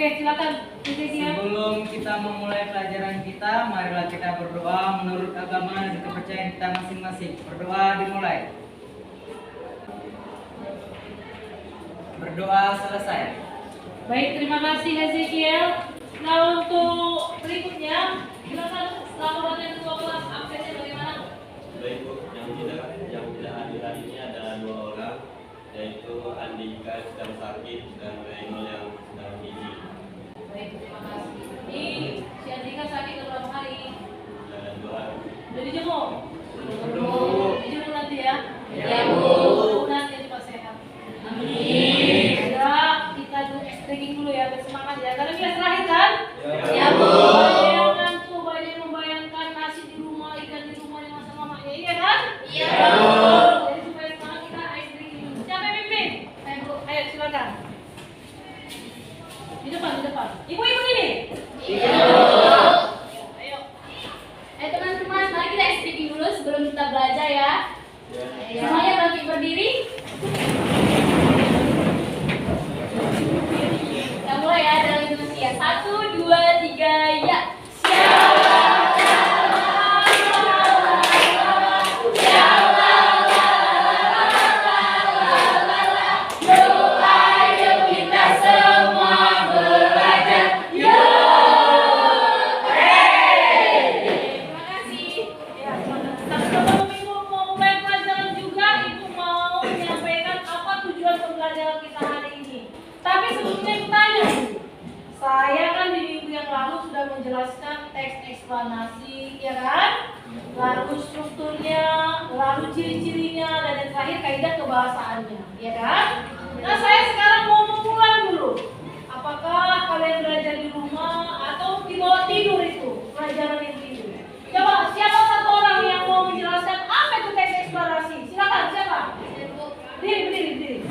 Oke, silakan. Sebelum kita memulai pelajaran kita, marilah kita berdoa menurut agama dan kepercayaan kita masing-masing. Berdoa dimulai. Berdoa selesai. Baik, terima kasih Ezekiel. Nah, untuk berikutnya, silakan laporan yang kedua kelas absennya bagaimana? Baik Bu, yang tidak hadir hari ini ada 2 orang, yaitu Andika yang sedang sakit dan Reno yang sedang gizi. Baik, terima kasih. Ini si Andika sakit berapa hari? Ada 2 hari. Udah dijemur? Dijemur nanti ya? Ya, Bu. Nanti cepat sehat. Amin. Ya, kita stretching dulu ya, bersemangat ya. Karena kita terakhir kan? Ya, Bu. Jangan tuh banyak membayangkan nasi di rumah, ikan di rumah yang sama mamanya, iya kan? Iya. Jadi supaya semangat kita ice drinking dulu. Siapa yang pimpin? Ayo Bu, ayo silakan. Di depan. Ibu-ibu ini. Iya. Ayo. Teman-teman, mari kita SPP dulu sebelum kita belajar ya. Semuanya bangkit berdiri. Kita mulai ya dalam Indonesia. 1, 2, 3, ya. Sebelum Ibu mau mulai pelajaran juga, Ibu mau menyampaikan apa tujuan pembelajaran kita hari ini. Tapi sebelumnya Ibu tanya, saya kan di minggu yang lalu sudah menjelaskan teks eksplanasi, ya kan? Lalu strukturnya, lalu ciri-cirinya, dan yang terakhir kaidah kebahasaannya, ya kan? Nah, saya sekarang mau mengulang dulu. Apakah kalian belajar di rumah atau di bawah tidur itu pelajaran itu? Coba siapa satu orang yang mau menjelaskan apa itu teks eksplorasi? Silakan, siapa? Berdiri.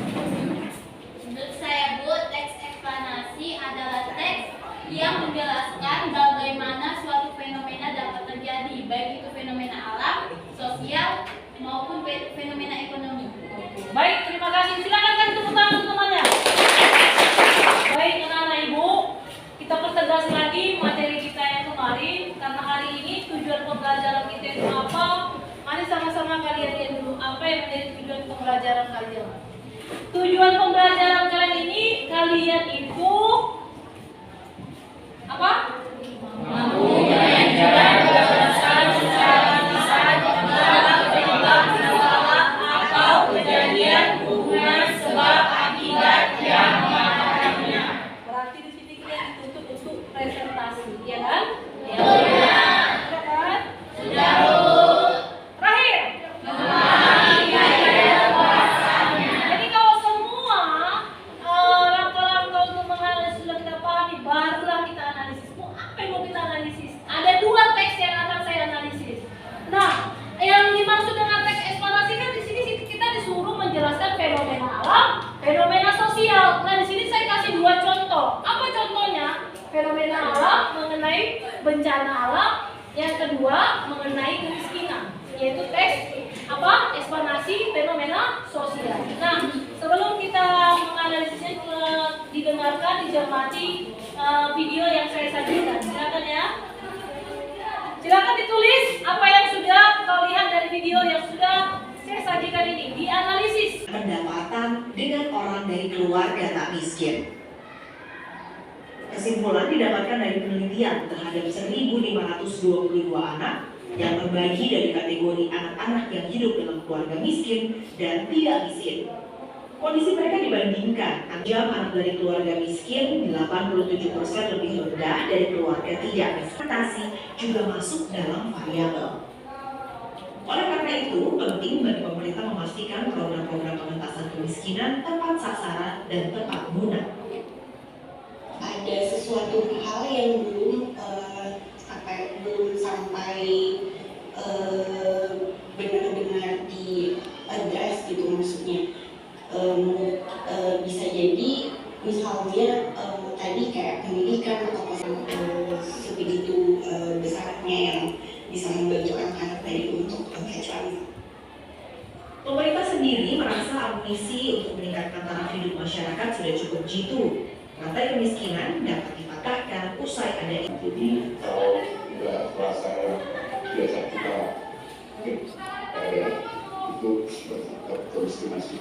Menurut saya, Bu, teks eksplanasi adalah teks yang menjelaskan bagaimana suatu fenomena dapat terjadi, baik itu fenomena alam, sosial, maupun fenomena ekonomi. Baik, terima kasih. Silakan kasih tepuk tangan untuk temannya. Baik, anak-anak Ibu, kita pertegas lagi materi kita yang kemarin karena hari ini tujuan pembelajaran kita itu apa? Mari sama-sama kalian lihat dulu apa yang menjadi tujuan pembelajaran kalian. Tujuan pembelajaran kalian ini, kalian itu apa? Mampu mengajarkan kebiasaan secara lisan tentang penyebab masalah atau kejadian hubungan sebab akibat yang mengalaminya. Berarti di sini kita dituntut untuk presentasi, ya kan? Ya. Sudah kan? Sudah. Terakhir. Jadi kalau semua rangka-rangka untuk menganalisis sudah kita pahami, barulah kita analisis. Apa yang mau kita analisis? Ada 2 teks yang akan saya analisis. Nah, yang dimaksud dengan teks eksplorasi kan di sini kita disuruh menjelaskan fenomena alam, fenomena sosial. Nah, di sini saya kasih 2 contoh. Apa contohnya? Fenomena alam mengenai bencana alam, yang kedua mengenai kemiskinan, yaitu teks apa? Eksplanasi fenomena sosial. Nah, sebelum kita menganalisisnya, didengarkan, dicermati video yang saya sajikan. Silakan ya. Silakan ditulis apa yang sudah kau lihat dari video yang sudah saya sajikan ini, dianalisis. Pendapatan dengan orang dari keluarga tak miskin. Kesimpulan didapatkan dari penelitian terhadap 1.522 anak yang terbagi dari kategori anak-anak yang hidup dalam keluarga miskin dan tidak miskin. Kondisi mereka dibandingkan, jam anak dari keluarga miskin 87% lebih rendah dari keluarga tidak miskin. Juga masuk dalam variabel. Oleh karena itu, penting bagi pemerintah memastikan program-program pengentasan kemiskinan tepat sasaran dan tepat guna. Ada sesuatu hal yang belum sampai benar-benar di address gitu, maksudnya bisa jadi misalnya tadi kayak pendidikan atau sebegitu besarnya yang bisa membantu anak-anak tadi untuk HIV. Pemerintah sendiri merasa amunisi untuk meningkatkan taraf hidup masyarakat sudah cukup jitu. Rantai kemiskinan dapat dipatahkan usai ada. Jadi kalau tidak merasa biasa kita itu terus diskriminasi.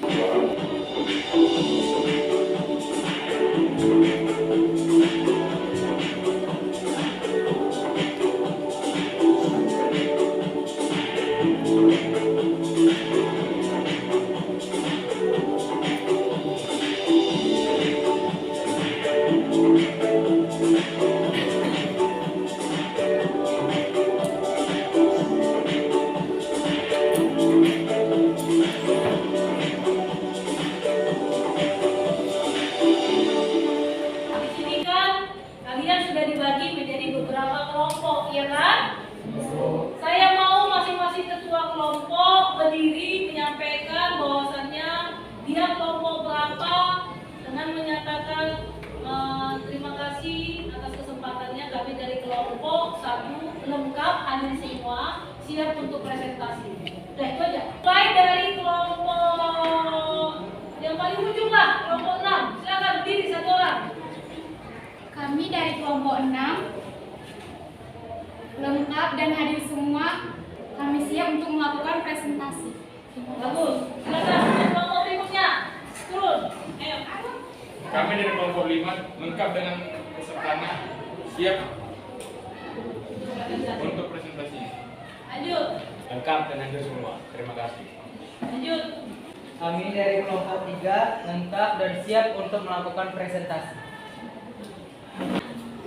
Di sini kan kalian sudah dibagi menjadi beberapa kelompok, ya kan? Saya mau masing-masing ketua kelompok berdiri menyampaikan bahwasannya dia kelompok berapa dengan menyatakan terima kasih atas kesempatannya. Kami dari kelompok 1 lengkap hadir semua, siap untuk presentasi. Udah itu aja. Mulai dari kelompok yang paling ujung lah, kelompok 6. Silakan berdiri 1 orang. Kami dari kelompok 6 lengkap dan hadir semua. Kami siap untuk melakukan presentasi. Bagus. Silakan kelompok berikutnya. Turun. Ayo. Kami dari kelompok 5 lengkap dengan pesertanya, siap untuk presentasi. Lanjut. Lengkap dan hadir semua. Terima kasih. Lanjut. Kami dari kelompok 3 lengkap dan siap untuk melakukan presentasi.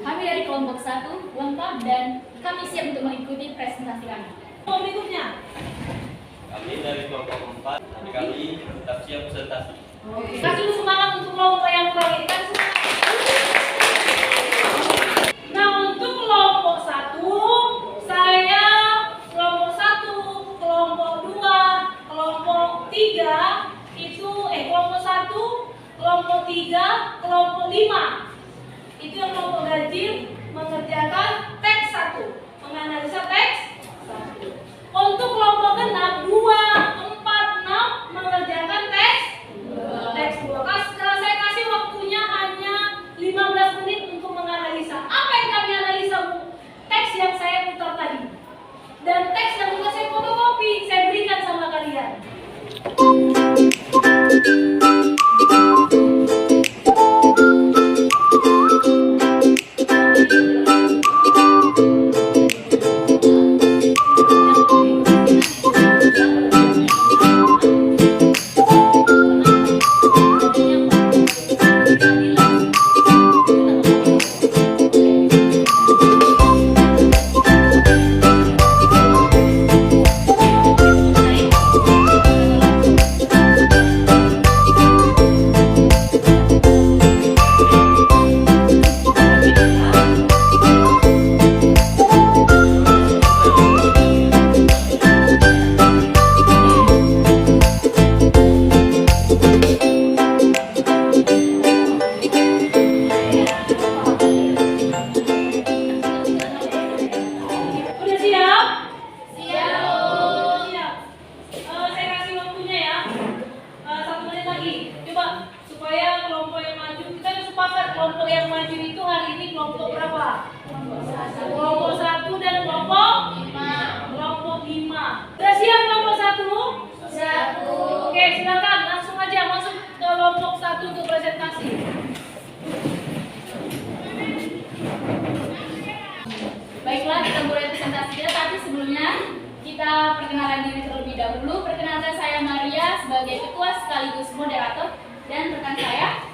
Kami dari kelompok 1 lengkap dan kami siap untuk mengikuti presentasi kami. Kelompok berikutnya. Kami dari kelompok 4, kami tetap siap presentasi. Kasih dulu semangat untuk kelompok yang lain. Kasih semangat. Nah, untuk kelompok 1, saya kelompok 1, kelompok 2, kelompok 3 itu kelompok 1, kelompok 3, kelompok 5. Itu yang kelompok ganjil mengerjakan teks 1, menganalisa teks 1. Untuk kelompok genap 2, 4, 6 mengerjakan teks 2. Kalau saya kasih waktunya hanya 15 menit untuk menganalisa. Apa yang kami analisa, Bu? Teks yang saya putar tadi. Dan teks yang sudah saya fotokopi, saya berikan sama kalian. Udah siap? Siap. Saya kasih waktunya ya. 1 menit lagi. Coba supaya kelompok yang maju, kita sepakat kelompok yang maju itu hari ini kelompok berapa? Kelompok 1 dan kelompok 5. Kelompok 5. Udah siap kelompok 1? Siap. Oke, silakan langsung aja masuk ke kelompok 1 untuk presentasi. Baiklah, kita mulai presentasi kita, tapi sebelumnya kita perkenalan diri terlebih dahulu. Perkenalkan, saya Maria sebagai ketua sekaligus moderator, dan rekan saya.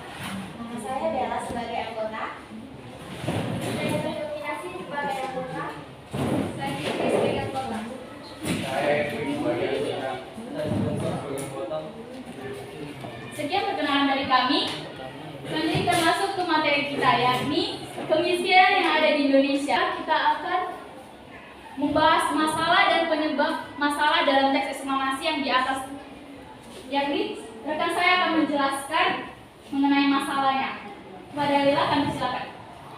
Nama saya Bella sebagai anggota. Saya Dominasi sebagai anggota. Saya Fitri sebagai anggota. Sekian perkenalan dari kami. Selanjutnya kita masuk ke materi kita, yakni kemiskinan yang ada di Indonesia. Kita akan membahas masalah dan penyebab masalah dalam teks eksklamasi yang di atas. Yakni rekan saya akan menjelaskan mengenai masalahnya. Kepada Lila, kami silakan.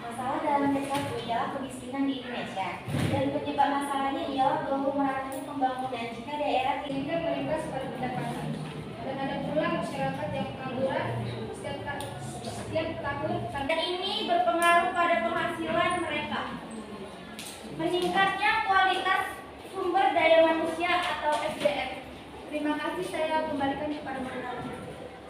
Masalah dalam teks satu ialah kemiskinan di Indonesia. Dan penyebab masalahnya ialah belum meratanya pembangunan jika daerah ini berimbas pada pendapatan. Dan ada pula masyarakat yang pengangguran Siap takut. Dan ini berpengaruh pada penghasilan mereka. Meningkatnya kualitas sumber daya manusia atau SDM. Terima kasih, saya kembalikan kepada moderator.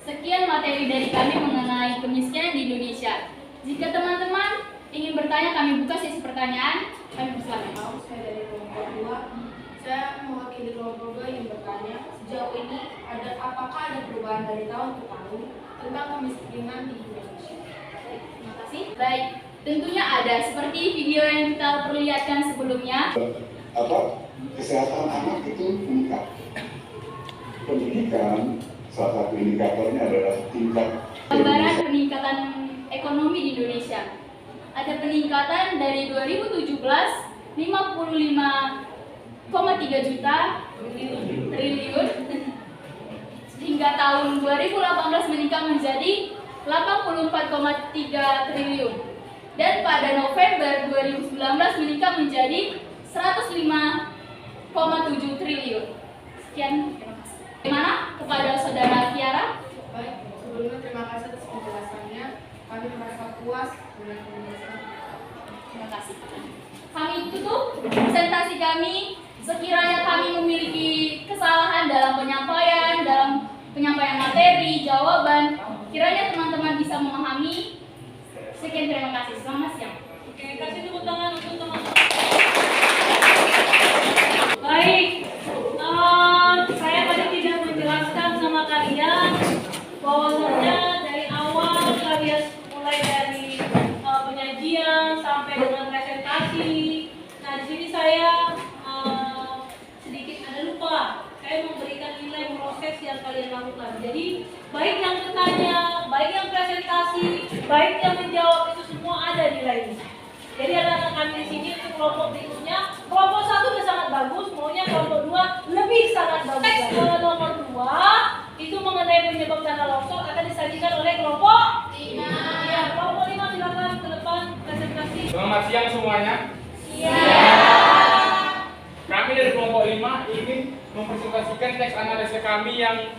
Sekian materi dari kami mengenai kemiskinan di Indonesia. Jika teman-teman ingin bertanya, kami buka sesi pertanyaan. Kami persilakan. Saya dari kelompok 2. Saya mewakili kelompok 2 yang bertanya, sejauh ini apakah ada perubahan dari tahun ke tahun tentang kemiskinan di Indonesia? Terima kasih. Baik, tentunya ada. Seperti video yang kita perlihatkan sebelumnya. Kesehatan anak itu meningkat. Pendidikan salah satu indikatornya adalah tingkat Gambaran peningkatan ekonomi di Indonesia. Ada peningkatan dari 2017 55,3 juta triliun hingga tahun 2018 meningkat menjadi 84,3 triliun. Dan pada November 2019 meningkat menjadi 105,7 triliun. Sekian, terima kasih. Bagaimana kepada saudara Kiara? Baik, sebelumnya terima kasih atas penjelasannya. Kami merasa puas dengan penjelasan. Terima kasih. Kami tutup presentasi kami. Sekiranya kami memiliki kesalahan dalam penyampaian materi, jawaban, kiranya teman-teman bisa memahami. Sekian, terima kasih. Selamat siang. Oke, kasih tepuk tangan untuk teman-teman. Baik, saya tadi tidak menjelaskan sama kalian bahwasanya dari awal kalian mulai dari penyajian sampai dengan presentasi. Nah, di sini saya sedikit ada lupa. Saya memberikan nilai proses yang kalian lakukan. Jadi baik yang bertanya, baik yang presentasi, baik yang menjawab, itu semua ada nilainya. Jadi anak-anak kami di sini untuk kelompok berikutnya, kelompok 1 sudah sangat bagus, maunya kelompok 2 lebih sangat bagus. Teks nomor 2 itu mengenai penyebab tanah longsor akan disajikan oleh kelompok 5. Ya, kelompok 5 silakan ke depan presentasi. Selamat siang semuanya. Siap. Kami dari kelompok 5 ingin mempresentasikan teks analisa kami yang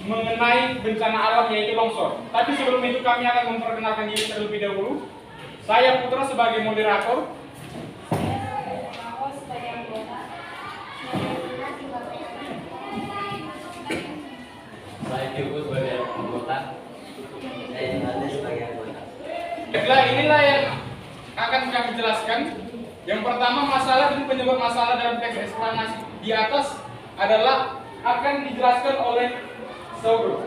mengenai bencana alam yaitu longsor. Tapi sebelum itu kami akan memperkenalkan diri terlebih dahulu. Saya Putra sebagai moderator. Saya Kiko sebagai anggota. Saya Nanda sebagai anggota. Baiklah, inilah yang akan kami jelaskan. Yang pertama, masalah dan penyebab masalah dalam teks eksplanasi di atas adalah akan dijelaskan oleh Saudara.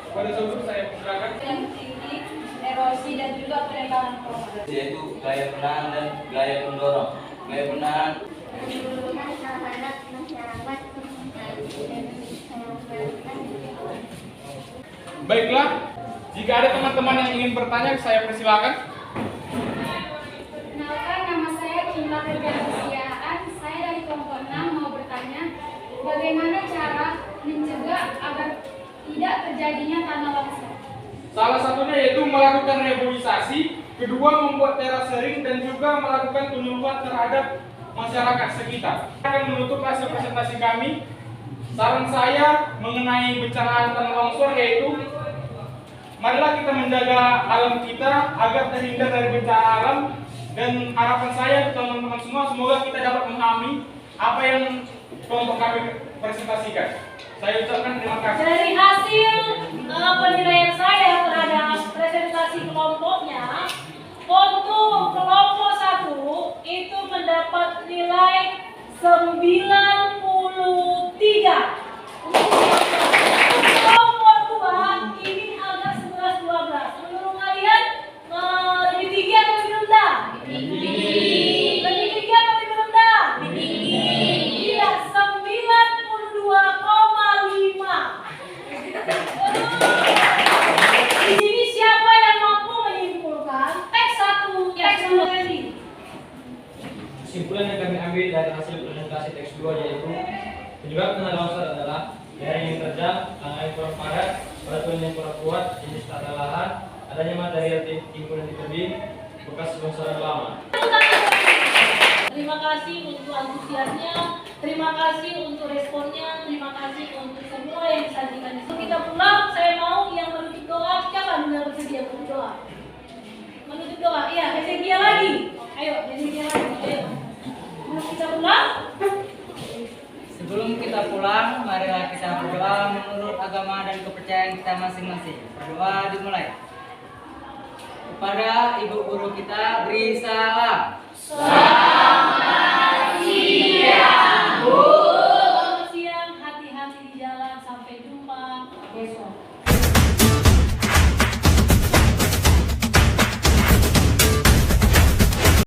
Pada Saudara saya persilakan. Yang tinggi, erosi dan juga penembakan korban. Yaitu gaya penahan dan gaya pendorong. Gaya penahan Baiklah, jika ada teman-teman yang ingin bertanya, saya persilakan. Perkenalkan, nama saya Cinta Kerjaan. Saya dari kelompok 6 mau bertanya, bagaimana cara mencegah agar tidak terjadinya tanah longsor? Salah satunya yaitu melakukan reboisasi, kedua membuat terasering dan juga melakukan penyuluhan terhadap masyarakat sekitar. Kita akan menutup hasil presentasi kami. Saran saya mengenai bencana tanah longsor yaitu marilah kita menjaga alam kita agar terhindar dari bencana alam, dan harapan saya teman-teman semua semoga kita dapat memahami apa yang kelompok kami presentasikan. Saya ucapkan terima kasih. Dari hasil penilaian saya terhadap presentasi kelompoknya, untuk kelompok 1 itu mendapat nilai 93. Untuk kelompok 2 ini agak 11-12. Menurut kalian lebih tinggi atau lebih rendah? Lebih tinggi atau lebih rendah? Iya, 92,5. Di sini siapa yang mampu menyimpulkan teks 1 teks ini? Kesimpulan yang kami ambil dari hasil presentasi teks 2 yaitu penyebab tanah longsor adalah daerah yang terjal, tanah yang kurang padat, batuan yang kurang kuat, jenis tata lahan, adanya material timbunan di tebing, bekas longsoran lama. Terima kasih untuk antusiasnya. Terima kasih untuk responnya, terima kasih untuk semua yang disajikan. Sebelum kita pulang, saya mau yang menutup doa, siapa yang bersedia menutup doa? Menutup doa, iya, Hezekia lagi. Ayo, Hezekia lagi, ayo. Mau kita pulang? Sebelum kita pulang, marilah kita berdoa menurut agama dan kepercayaan kita masing-masing. Berdoa dimulai. Kepada Ibu Guru kita, beri salam.